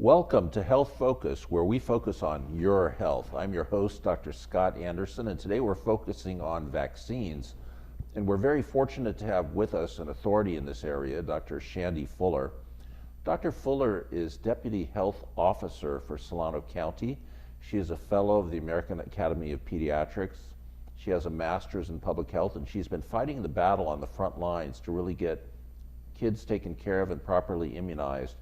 Welcome to Health Focus, where we focus on your health. I'm your host, Dr. Scott Anderson, and today we're focusing on vaccines. And we're very fortunate to have with us an authority in this area, Dr. Shandi Fuller. Dr. Fuller is Deputy Health Officer for Solano County. She is a fellow of the American Academy of Pediatrics. She has a master's in public health, and she's been fighting the battle on the front lines to really get kids taken care of and properly immunized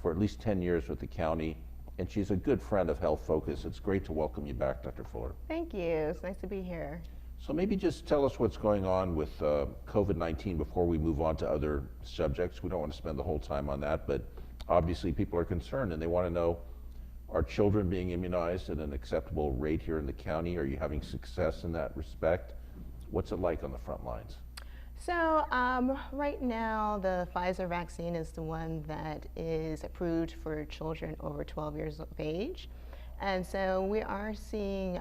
for at least 10 years with the county, and she's a good friend of Health Focus. It's great to welcome you back, Dr. Fuller. Thank you. It's nice to be here. So maybe just tell us what's going on with COVID-19 before we move on to other subjects. We don't want to spend the whole time on that, but obviously people are concerned and they want to know, are children being immunized at an acceptable rate here in the county? Are you having success in that respect? What's it like on the front lines? So right now, the Pfizer vaccine is the one that is approved for children over 12 years of age. And so we are seeing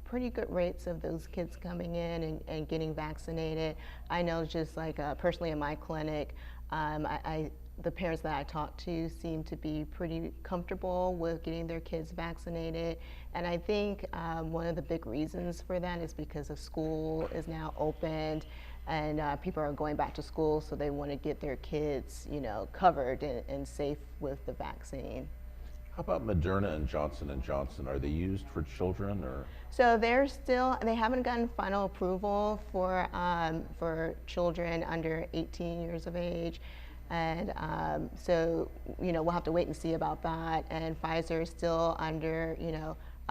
pretty good rates of those kids coming in and getting vaccinated. I know just like personally in my clinic, the parents that I talk to seem to be pretty comfortable with getting their kids vaccinated. And I think one of the big reasons for that is because the school is now opened and people are going back to school, so they want to get their kids, covered and safe with the vaccine. How about Moderna and Johnson & Johnson? Are they used for children or? So they haven't gotten final approval for children under 18 years of age. And so, we'll have to wait and see about that. And Pfizer is still under,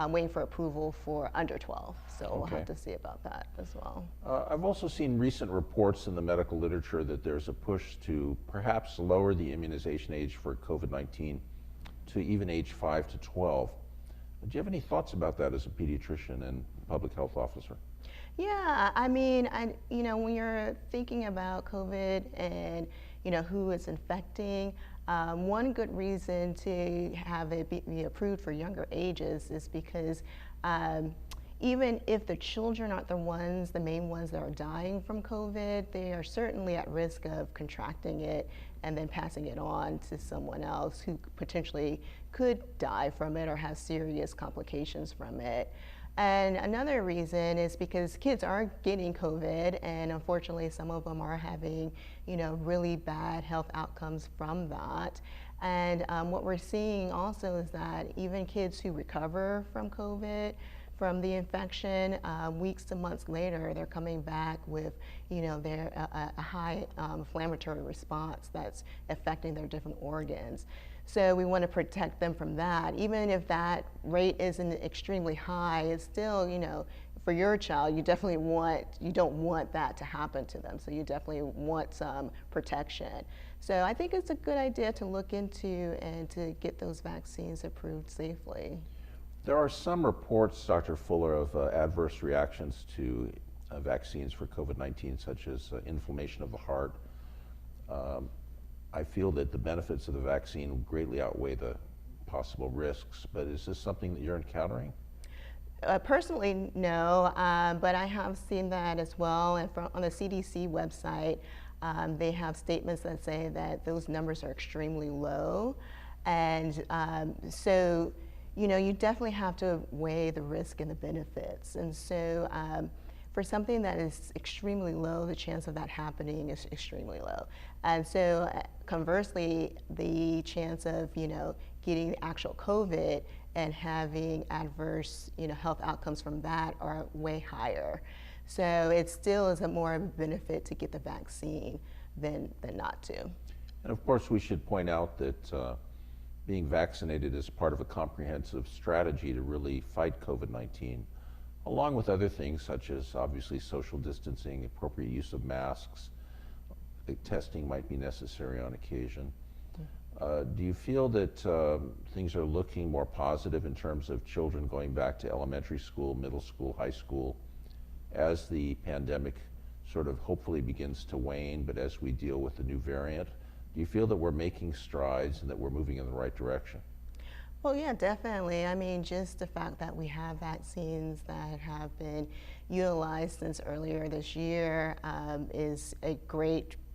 waiting for approval for under 12. So We'll have to see about that as well. I've also seen recent reports in the medical literature that there's a push to perhaps lower the immunization age for COVID-19 to even age 5 to 12. Do you have any thoughts about that as a pediatrician and public health officer? Yeah, I mean, when you're thinking about COVID and who it's infecting, one good reason to have it be approved for younger ages is because even if the children aren't the main ones that are dying from COVID, they are certainly at risk of contracting it and then passing it on to someone else who potentially could die from it or have serious complications from it. And another reason is because kids are getting COVID, and unfortunately some of them are having, really bad health outcomes from that. And what we're seeing also is that even kids who recover from COVID, from the infection, weeks to months later, they're coming back with, a high inflammatory response that's affecting their different organs. So we want to protect them from that. Even if that rate isn't extremely high, it's still, for your child, you don't want that to happen to them. So you definitely want some protection. So I think it's a good idea to look into and to get those vaccines approved safely. There are some reports, Dr. Fuller, of adverse reactions to vaccines for COVID-19, such as inflammation of the heart. I feel that the benefits of the vaccine greatly outweigh the possible risks, but is this something that you're encountering? Personally, no, but I have seen that as well. And on the CDC website, they have statements that say that those numbers are extremely low. And so, you definitely have to weigh the risk and the benefits. And so for something that is extremely low, the chance of that happening is extremely low. And so conversely, the chance of, getting the actual COVID and having adverse, health outcomes from that are way higher. So it still is more of a benefit to get the vaccine than not to. And of course, we should point out that being vaccinated is part of a comprehensive strategy to really fight COVID-19, along with other things such as obviously social distancing, appropriate use of masks. Testing might be necessary on occasion. Do you feel that things are looking more positive in terms of children going back to elementary school, middle school, high school, as the pandemic sort of hopefully begins to wane, but as we deal with the new variant? Do you feel that we're making strides and that we're moving in the right direction? Well, yeah, definitely. I mean, just the fact that we have vaccines that have been utilized since earlier this year is a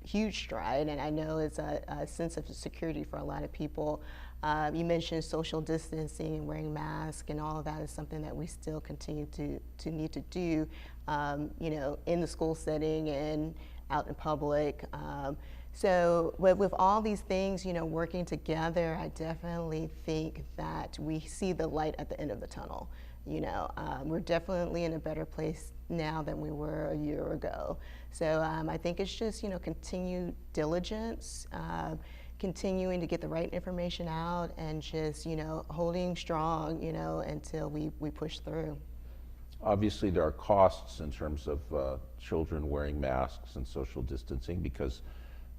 huge stride, and I know it's a sense of security for a lot of people. You mentioned social distancing and wearing masks, and all of that is something that we still continue to need to do, you know, in the school setting and out in public. So with all these things, you know, working together, I definitely think that we see the light at the end of the tunnel. You know, we're definitely in a better place now than we were a year ago. So I think it's just, you know, continued diligence, continuing to get the right information out, and just, you know, holding strong, you know, until we push through. Obviously, there are costs in terms of children wearing masks and social distancing because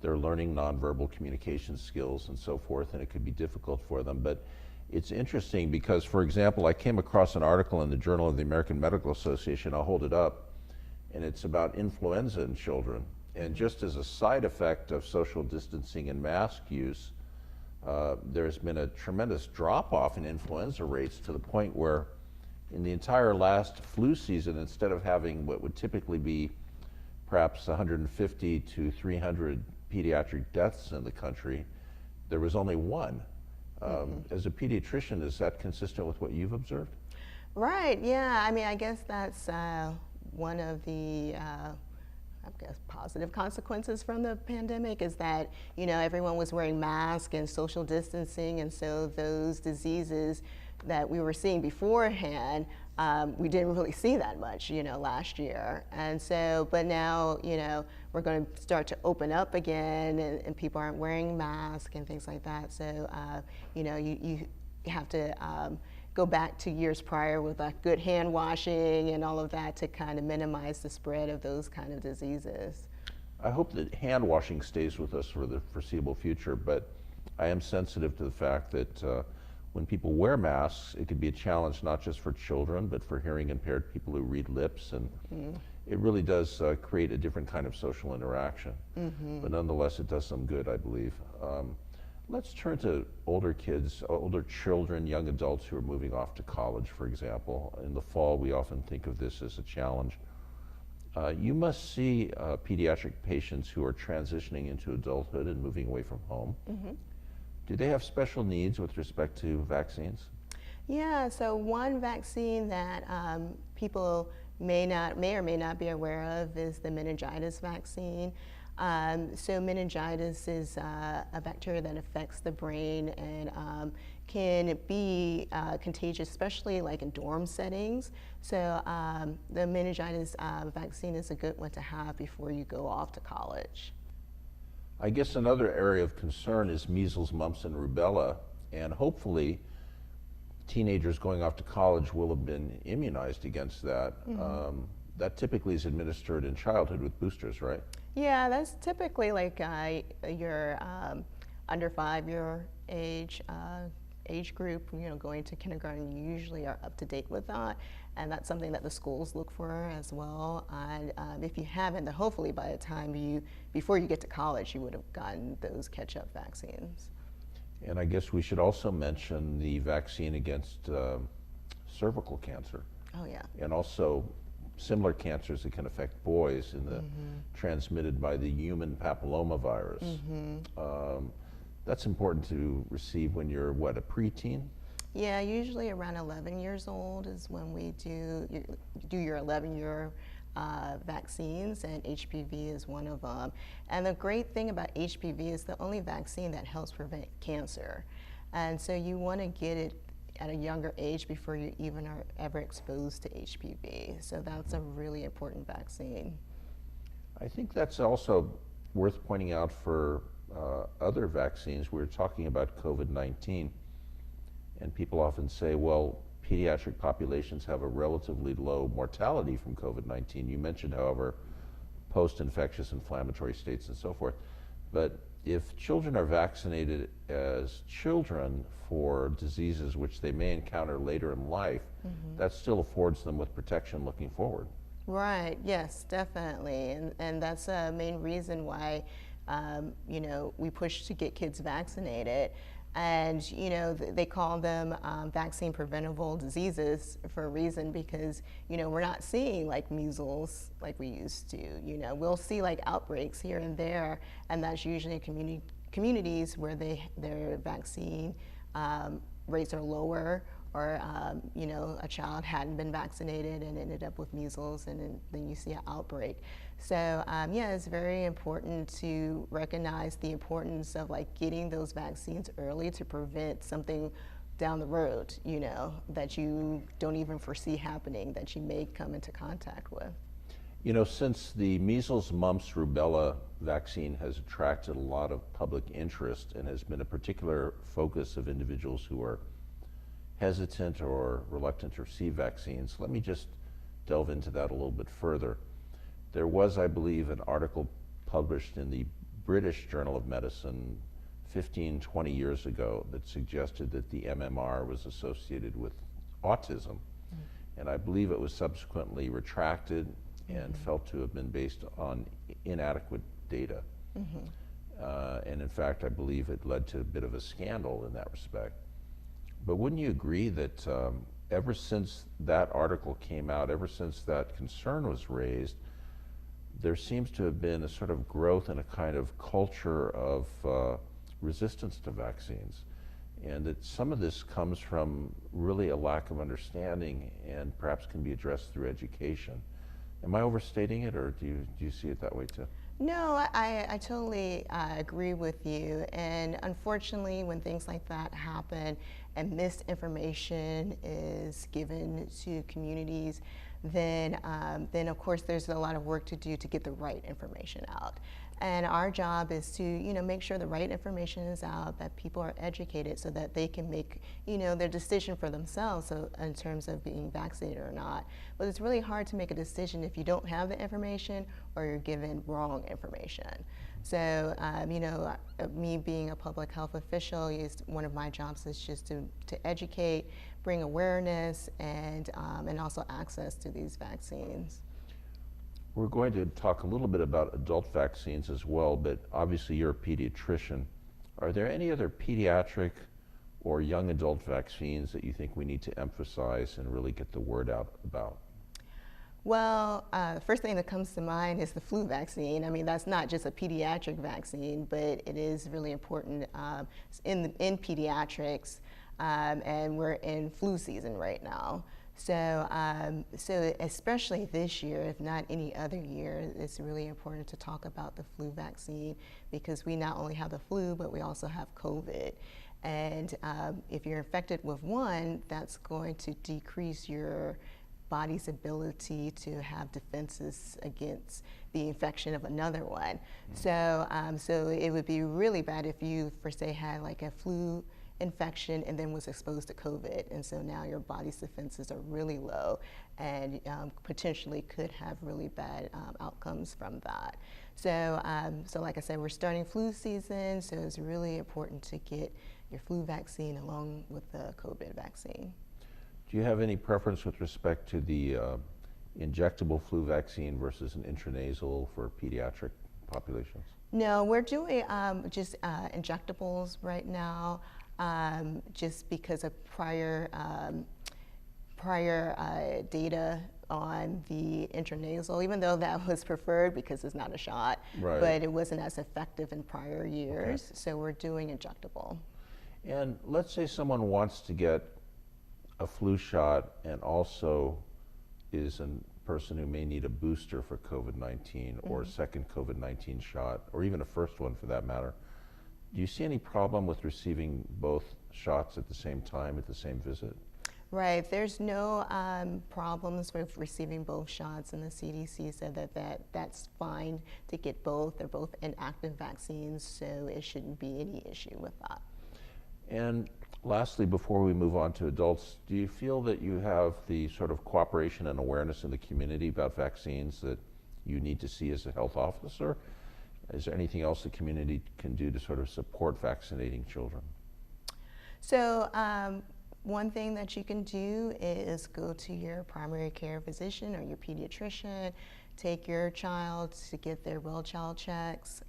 they're learning nonverbal communication skills and so forth, and it could be difficult for them. But it's interesting because, for example, I came across an article in the Journal of the American Medical Association. I'll hold it up, and it's about influenza in children. And just as a side effect of social distancing and mask use, there's been a tremendous drop-off in influenza rates to the point where in the entire last flu season, instead of having what would typically be perhaps 150 to 300 pediatric deaths in the country, there was only one. As a pediatrician, is that consistent with what you've observed? Right, yeah. I mean, I guess that's one of the I guess positive consequences from the pandemic is that, you know, everyone was wearing masks and social distancing, and so those diseases that we were seeing beforehand, we didn't really see that much, you know, last year. And so, but now, you know, we're going to start to open up again, and people aren't wearing masks and things like that. So, you know, you have to go back to years prior with like good hand washing and all of that to kind of minimize the spread of those kind of diseases. I hope that hand washing stays with us for the foreseeable future, but I am sensitive to the fact that when people wear masks, it can be a challenge not just for children, but for hearing impaired people who read lips, and it really does create a different kind of social interaction. But nonetheless, it does some good, I believe. Let's turn to older kids, older children, young adults who are moving off to college, for example. In the fall, we often think of this as a challenge. You must see pediatric patients who are transitioning into adulthood and moving away from home. Do they have special needs with respect to vaccines? Yeah, so one vaccine that people may or may not be aware of is the meningitis vaccine. So meningitis is a bacteria that affects the brain and can be contagious, especially like in dorm settings. So the meningitis vaccine is a good one to have before you go off to college. I guess another area of concern is measles, mumps, and rubella, and hopefully teenagers going off to college will have been immunized against that. That typically is administered in childhood with boosters, right? Yeah, that's typically like your under 5-year age group, you know, going to kindergarten. You usually are up to date with that, and that's something that the schools look for as well. And if you haven't, then hopefully by the time before you get to college, you would have gotten those catch-up vaccines. And I guess we should also mention the vaccine against cervical cancer. Oh yeah. And also similar cancers that can affect boys in the transmitted by the human papillomavirus. That's important to receive when you're, what, a preteen? Yeah, usually around 11 years old is when we do your 11-year vaccines, and HPV is one of them. And the great thing about HPV is the only vaccine that helps prevent cancer. And so you want to get it at a younger age before you even are ever exposed to HPV. So that's a really important vaccine. I think that's also worth pointing out for other vaccines. We're talking about COVID-19, and people often say, well, pediatric populations have a relatively low mortality from COVID-19. You mentioned, however, post-infectious inflammatory states and so forth. But if children are vaccinated as children for diseases which they may encounter later in life, that still affords them with protection looking forward. Right, yes, definitely. And that's a main reason why you know, we push to get kids vaccinated. And you know, they call them vaccine preventable diseases for a reason, because you know, we're not seeing like measles like we used to. You know, we'll see like outbreaks here and there, and that's usually in communities where their vaccine rates are lower, or you know, a child hadn't been vaccinated and ended up with measles, and then you see an outbreak. So yeah, it's very important to recognize the importance of like getting those vaccines early to prevent something down the road, you know, that you don't even foresee happening, that you may come into contact with. You know, since the measles, mumps, rubella vaccine has attracted a lot of public interest and has been a particular focus of individuals who are hesitant or reluctant to receive vaccines, let me just delve into that a little bit further. There was, I believe, an article published in the British Journal of Medicine 15, 20 years ago that suggested that the MMR was associated with autism. And I believe it was subsequently retracted and felt to have been based on inadequate data. And in fact, I believe it led to a bit of a scandal in that respect. But wouldn't you agree that ever since that article came out, ever since that concern was raised, there seems to have been a sort of growth in a kind of culture of resistance to vaccines, and that some of this comes from really a lack of understanding and perhaps can be addressed through education. Am I overstating it, or do you see it that way too? No, I totally agree with you. And unfortunately, when things like that happen and misinformation is given to communities, then of course there's a lot of work to do to get the right information out. And our job is to, you know, make sure the right information is out, that people are educated so that they can make, you know, their decision for themselves, so in terms of being vaccinated or not. But it's really hard to make a decision if you don't have the information or you're given wrong information. So, you know, me being a public health official, one of my jobs is just to educate, bring awareness, and also access to these vaccines. We're going to talk a little bit about adult vaccines as well, but obviously you're a pediatrician. Are there any other pediatric or young adult vaccines that you think we need to emphasize and really get the word out about? Well, the first thing that comes to mind is the flu vaccine. I mean, that's not just a pediatric vaccine, but it is really important in pediatrics, and we're in flu season right now. So, so especially this year, if not any other year, it's really important to talk about the flu vaccine, because we not only have the flu, but we also have COVID. And if you're infected with one, that's going to decrease your body's ability to have defenses against the infection of another one. So, so it would be really bad if you, for say, had like a flu infection and then was exposed to COVID, and so now your body's defenses are really low, and potentially could have really bad outcomes from that. So, so like I said, we're starting flu season, so it's really important to get your flu vaccine along with the COVID vaccine. Do you have any preference with respect to the injectable flu vaccine versus an intranasal for pediatric populations? No, we're doing just injectables right now. Just because of prior data on the intranasal, even though that was preferred because it's not a shot, right, but it wasn't as effective in prior years, okay. So we're doing injectable. And let's say someone wants to get a flu shot and also is a person who may need a booster for COVID-19 or a second COVID-19 shot, or even a first one for that matter. Do you see any problem with receiving both shots at the same time, at the same visit? Right, there's no problems with receiving both shots, and the CDC said that's fine to get both. They're both inactive vaccines, so it shouldn't be any issue with that. And lastly, before we move on to adults, do you feel that you have the sort of cooperation and awareness in the community about vaccines that you need to see as a health officer? Is there anything else the community can do to sort of support vaccinating children? So one thing that you can do is go to your primary care physician or your pediatrician, take your child to get their well-child checks.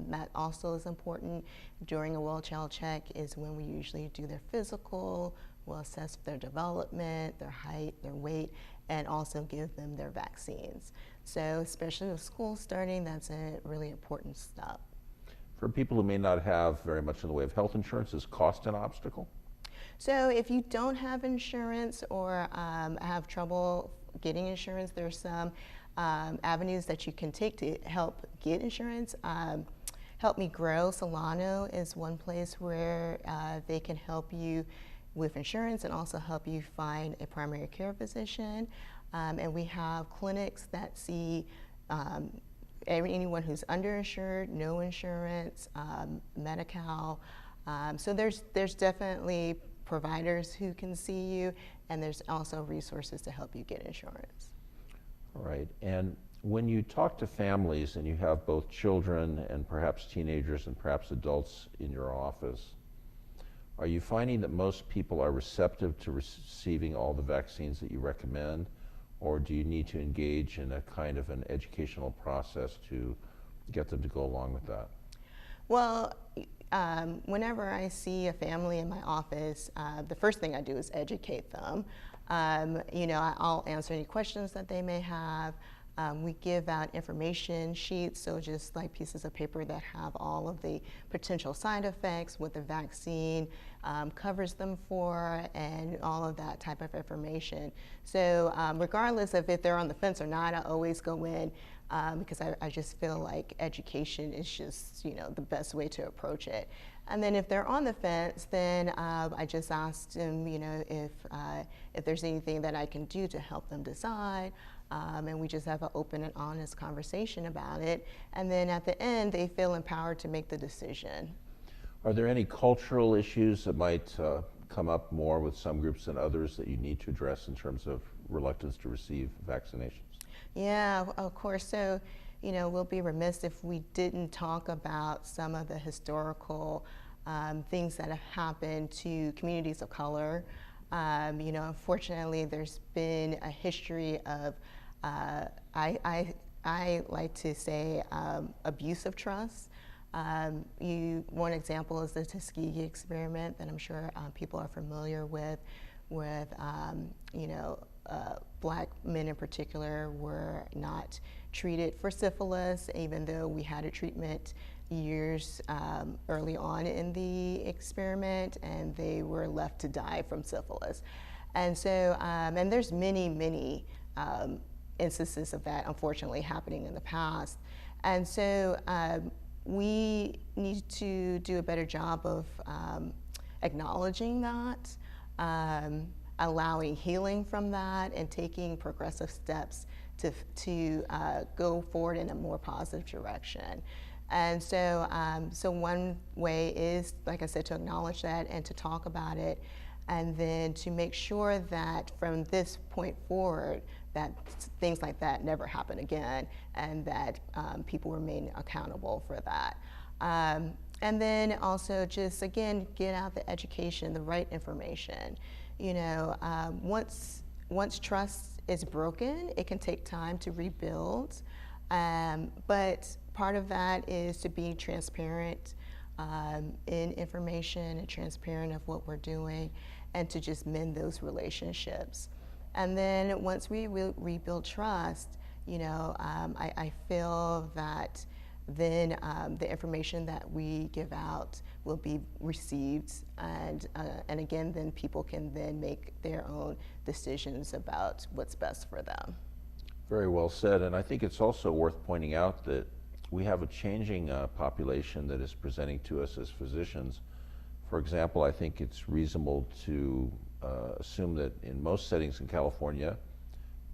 That also is important. During a well-child check is when we usually do their physical, we'll assess their development, their height, their weight, and also give them their vaccines. So especially with school starting, that's a really important step. For people who may not have very much in the way of health insurance, is cost an obstacle? So if you don't have insurance or have trouble getting insurance, there's some avenues that you can take to help get insurance. Help Me Grow Solano is one place where they can help you with insurance and also help you find a primary care physician. And we have clinics that see anyone who's underinsured, no insurance, Medi-Cal. So there's definitely providers who can see you, and there's also resources to help you get insurance. Right. And when you talk to families and you have both children and perhaps teenagers and perhaps adults in your office, are you finding that most people are receptive to receiving all the vaccines that you recommend, or do you need to engage in a kind of an educational process to get them to go along with that? Well, whenever I see a family in my office, the first thing I do is educate them. I'll answer any questions that they may have. We give out information sheets, so just like pieces of paper that have all of the potential side effects, what the vaccine covers them for, and all of that type of information. So regardless of if they're on the fence or not, I always go in because I just feel like education is just the best way to approach it. And then if they're on the fence, then I just ask them, if there's anything that I can do to help them decide. And we just have an open and honest conversation about it. And then at the end, they feel empowered to make the decision. Are there any cultural issues that might come up more with some groups than others that you need to address in terms of reluctance to receive vaccinations? Yeah, of course. So, we'll be remiss if we didn't talk about some of the historical things that have happened to communities of color. Unfortunately, there's been a history of, I like to say, abuse of trust. One example is the Tuskegee experiment that I'm sure people are familiar with Black men in particular were not treated for syphilis, even though we had a treatment years early on in the experiment, and they were left to die from syphilis. And so, and there's many instances of that, unfortunately, happening in the past. And so we need to do a better job of acknowledging that, allowing healing from that, and taking progressive steps to go forward in a more positive direction. And so, so one way is, like I said, to acknowledge that and to talk about it, and then to make sure that from this point forward, that things like that never happen again, and that people remain accountable for that. And then also just, again, get out the education, the right information. Once trust is broken, it can take time to rebuild. But part of that is to be transparent in information and transparent of what we're doing, and to just mend those relationships. And then once we rebuild trust, I feel that then the information that we give out will be received, and again, then people can then make their own decisions about what's best for them. Very well said, and I think it's also worth pointing out that we have a changing population that is presenting to us as physicians. For example, I think it's reasonable to assume that in most settings in California,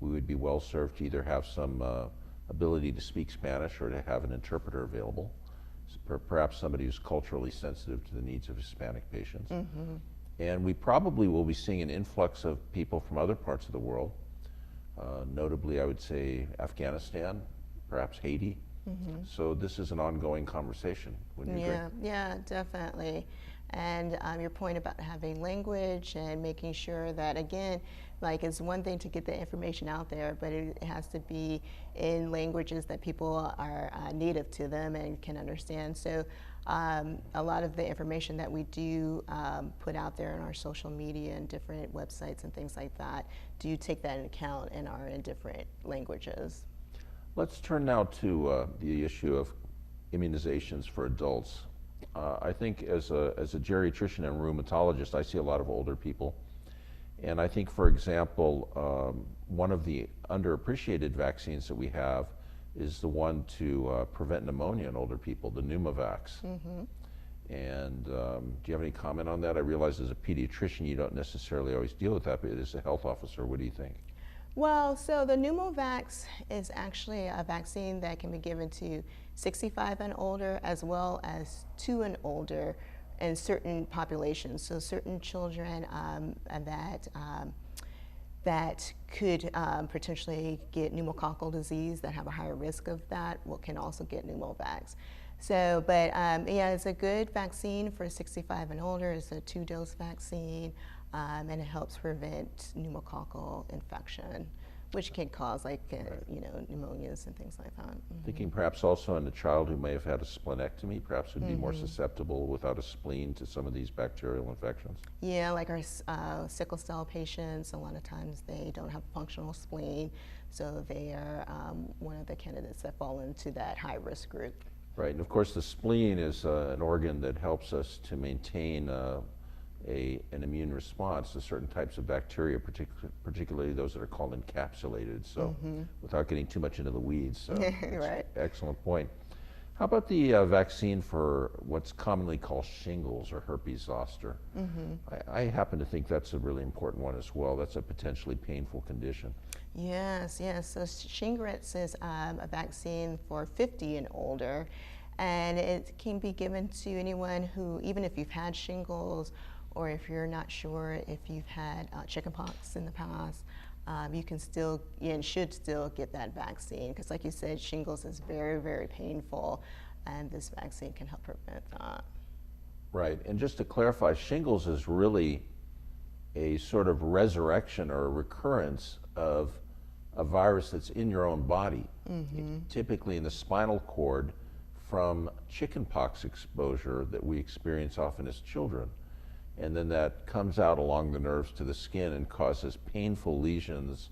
we would be well served to either have some ability to speak Spanish or to have an interpreter available, so perhaps somebody who's culturally sensitive to the needs of Hispanic patients. Mm-hmm. And we probably will be seeing an influx of people from other parts of the world, notably I would say Afghanistan, perhaps Haiti. Mm-hmm. So this is an ongoing conversation, wouldn't you agree? Yeah, definitely. And your point about having language and making sure that, again, like, it's one thing to get the information out there, but it has to be in languages that people are native to them and can understand. So a lot of the information that we do put out there in our social media and different websites and things like that do take that into account and are in different languages. Let's turn now to the issue of immunizations for adults. I think as a geriatrician and rheumatologist, I see a lot of older people. And I think, for example, one of the underappreciated vaccines that we have is the one to prevent pneumonia in older people, the Pneumovax. And do you have any comment on that? I realize as a pediatrician you don't necessarily always deal with that, but as a health officer, what do you think? Well, so the Pneumovax is actually a vaccine that can be given to 65 and older as well as 2 and older in certain populations. So certain children that could potentially get pneumococcal disease that have a higher risk of that can also get Pneumovax. So, but yeah, it's a good vaccine for 65 and older. It's a 2-dose vaccine, and it helps prevent pneumococcal infection, which can cause pneumonias and things like that. Thinking perhaps also in a child who may have had a splenectomy, perhaps would be more susceptible without a spleen to some of these bacterial infections. Yeah, like our sickle cell patients, a lot of times they don't have a functional spleen, so they are one of the candidates that fall into that high-risk group. Right, and of course the spleen is an organ that helps us to maintain an immune response to certain types of bacteria, particularly those that are called encapsulated, so without getting too much into the weeds. So right. Excellent point. How about the vaccine for what's commonly called shingles or herpes zoster? I happen to think that's a really important one as well. That's a potentially painful condition. Yes, yes. So Shingrix is a vaccine for 50 and older, and it can be given to anyone who, even if you've had shingles, or if you're not sure if you've had chickenpox in the past, you can still and should still get that vaccine, because like you said, shingles is very, very painful, and this vaccine can help prevent that. Right, and just to clarify, shingles is really a sort of resurrection or a recurrence of a virus that's in your own body, typically in the spinal cord from chickenpox exposure that we experience often as children. And then that comes out along the nerves to the skin and causes painful lesions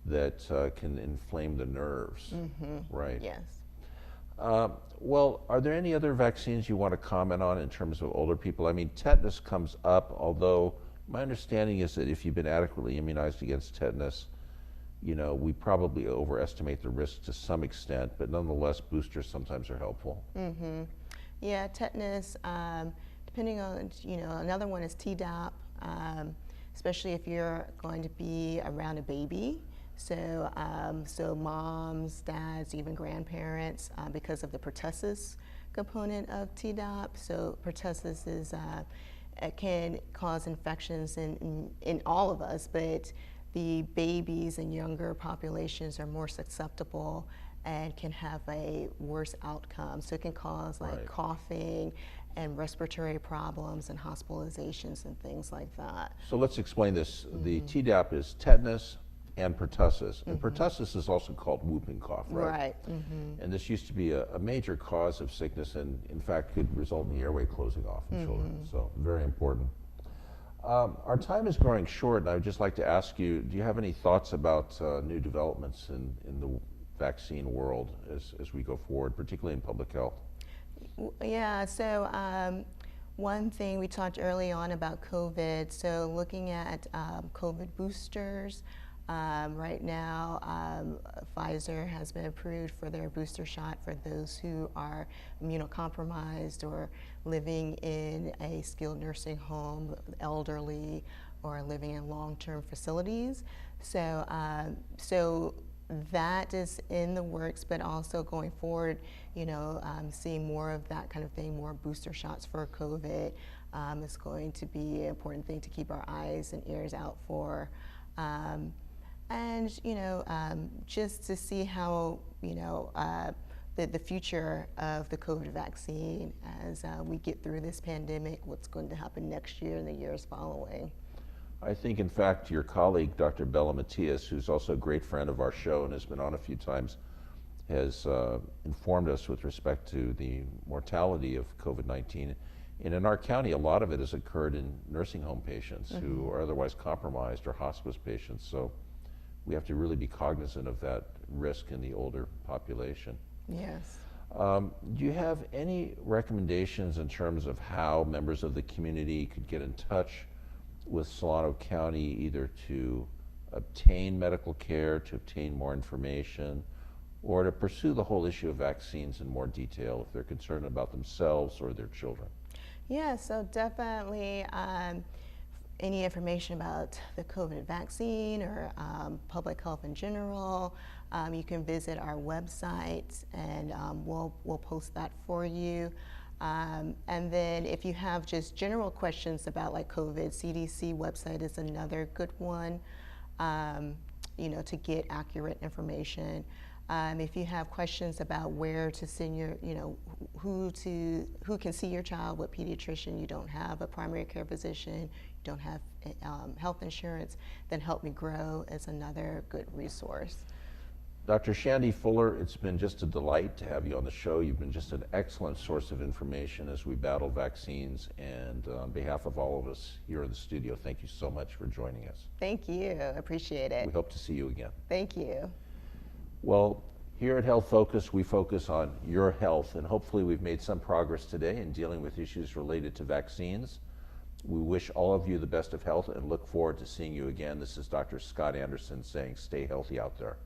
that can inflame the nerves, right? Yes. Well, are there any other vaccines you want to comment on in terms of older people? I mean, tetanus comes up, although my understanding is that if you've been adequately immunized against tetanus, you know, we probably overestimate the risk to some extent, but nonetheless, boosters sometimes are helpful. Yeah, tetanus, depending on, another one is Tdap, especially if you're going to be around a baby. So, so moms, dads, even grandparents, because of the pertussis component of Tdap. So pertussis is, it can cause infections in all of us, but the babies and younger populations are more susceptible and can have a worse outcome. So it can cause like coughing and respiratory problems and hospitalizations and things like that. So let's explain this. The Tdap is tetanus and pertussis. And pertussis is also called whooping cough, right? Right. And this used to be a major cause of sickness and in fact could result in the airway closing off in children. So very important. Our time is growing short, and I would just like to ask you, do you have any thoughts about new developments in the vaccine world as we go forward, particularly in public health? Yeah, so one thing we talked early on about COVID, so looking at COVID boosters, right now Pfizer has been approved for their booster shot for those who are immunocompromised or living in a skilled nursing home, elderly, or living in long-term facilities. So, so that is in the works, but also going forward, seeing more of that kind of thing, more booster shots for COVID is going to be an important thing to keep our eyes and ears out for. And just to see how the future of the COVID vaccine as we get through this pandemic, what's going to happen next year and the years following. I think, in fact, your colleague, Dr. Bella Matias, who's also a great friend of our show and has been on a few times, has informed us with respect to the mortality of COVID-19. And in our county, a lot of it has occurred in nursing home patients who are otherwise compromised, or hospice patients. So we have to really be cognizant of that risk in the older population. Yes. Do you have any recommendations in terms of how members of the community could get in touch with Solano County, either to obtain medical care, to obtain more information, or to pursue the whole issue of vaccines in more detail if they're concerned about themselves or their children? Yeah, so definitely any information about the COVID vaccine or public health in general, you can visit our website, and we'll post that for you. And then if you have just general questions about like COVID, CDC website is another good one, to get accurate information. If you have questions about where to send your, who can see your child, what pediatrician, you don't have a primary care physician, you don't have health insurance, then Help Me Grow is another good resource. Dr. Shandi Fuller, it's been just a delight to have you on the show. You've been just an excellent source of information as we battle vaccines. And on behalf of all of us here in the studio, thank you so much for joining us. Thank you. Appreciate it. We hope to see you again. Thank you. Well, here at Health Focus, we focus on your health, and hopefully we've made some progress today in dealing with issues related to vaccines. We wish all of you the best of health and look forward to seeing you again. This is Dr. Scott Anderson saying stay healthy out there.